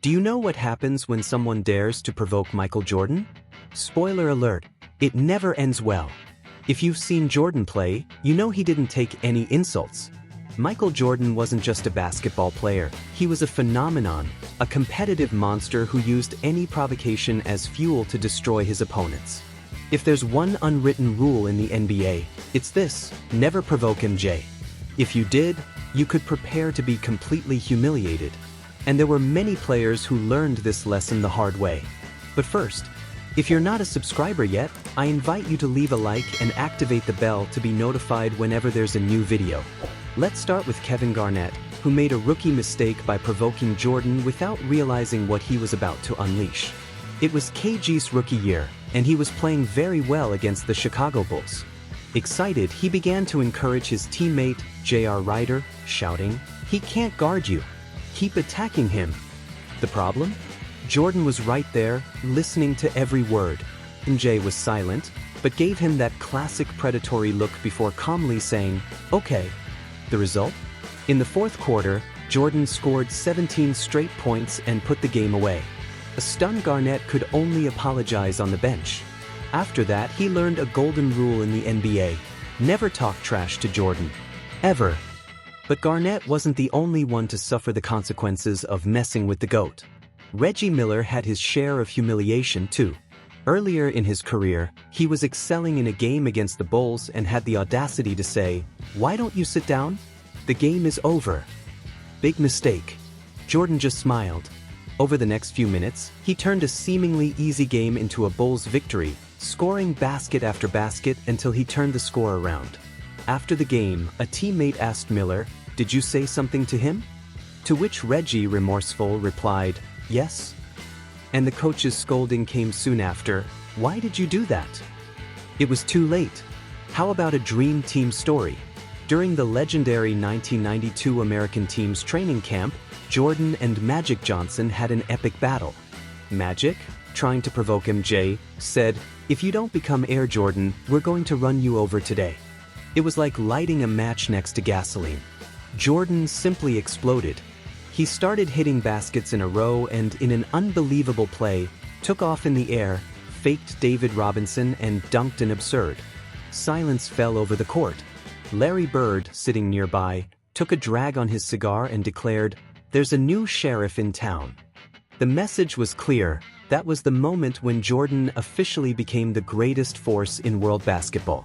Do you know what happens when someone dares to provoke Michael Jordan? Spoiler alert, it never ends well. If you've seen Jordan play, you know he didn't take any insults. Michael Jordan wasn't just a basketball player, he was a phenomenon, a competitive monster who used any provocation as fuel to destroy his opponents. If there's one unwritten rule in the NBA, it's this: never provoke MJ. If you did, you could prepare to be completely humiliated. And there were many players who learned this lesson the hard way. But first, if you're not a subscriber yet, I invite you to leave a like and activate the bell to be notified whenever there's a new video. Let's start with Kevin Garnett, who made a rookie mistake by provoking Jordan without realizing what he was about to unleash. It was KG's rookie year, and he was playing very well against the Chicago Bulls. Excited, he began to encourage his teammate, J.R. Ryder, shouting, "He can't guard you. Keep attacking him." The problem? Jordan was right there, listening to every word. MJ was silent, but gave him that classic predatory look before calmly saying, "Okay." The result? In the fourth quarter, Jordan scored 17 straight points and put the game away. A stunned Garnett could only apologize on the bench. After that, he learned a golden rule in the NBA: never talk trash to Jordan. Ever. But Garnett wasn't the only one to suffer the consequences of messing with the GOAT. Reggie Miller had his share of humiliation too. Earlier in his career, he was excelling in a game against the Bulls and had the audacity to say, "Why don't you sit down? The game is over." Big mistake. Jordan just smiled. Over the next few minutes, he turned a seemingly easy game into a Bulls victory, scoring basket after basket until he turned the score around. After the game, a teammate asked Miller, "Did you say something to him?" To which Reggie, remorseful, replied, "Yes." And the coach's scolding came soon after, "Why did you do that?" It was too late. How about a dream team story? During the legendary 1992 American team's training camp, Jordan and Magic Johnson had an epic battle. Magic, trying to provoke MJ, said, "If you don't become Air Jordan, we're going to run you over today." It was like lighting a match next to gasoline. Jordan simply exploded. He started hitting baskets in a row and, in an unbelievable play, took off in the air, faked David Robinson and dunked an absurd. Silence fell over the court. Larry Bird, sitting nearby, took a drag on his cigar and declared, "There's a new sheriff in town." The message was clear: that was the moment when Jordan officially became the greatest force in world basketball.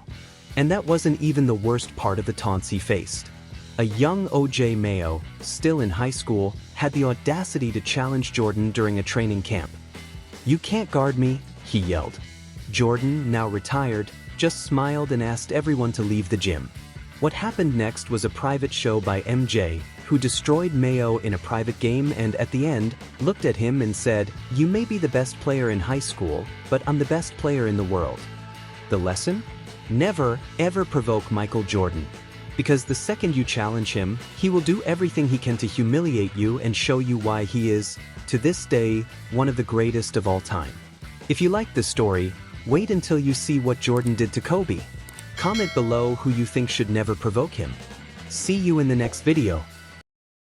And that wasn't even the worst part of the taunts he faced. A young O.J. Mayo, still in high school, had the audacity to challenge Jordan during a training camp. "You can't guard me," he yelled. Jordan, now retired, just smiled and asked everyone to leave the gym. What happened next was a private show by MJ, who destroyed Mayo in a private game and, at the end, looked at him and said, "You may be the best player in high school, but I'm the best player in the world." The lesson? Never, ever provoke Michael Jordan. Because the second you challenge him, he will do everything he can to humiliate you and show you why he is, to this day, one of the greatest of all time. If you like this story, wait until you see what Jordan did to Kobe. Comment below who you think should never provoke him. See you in the next video.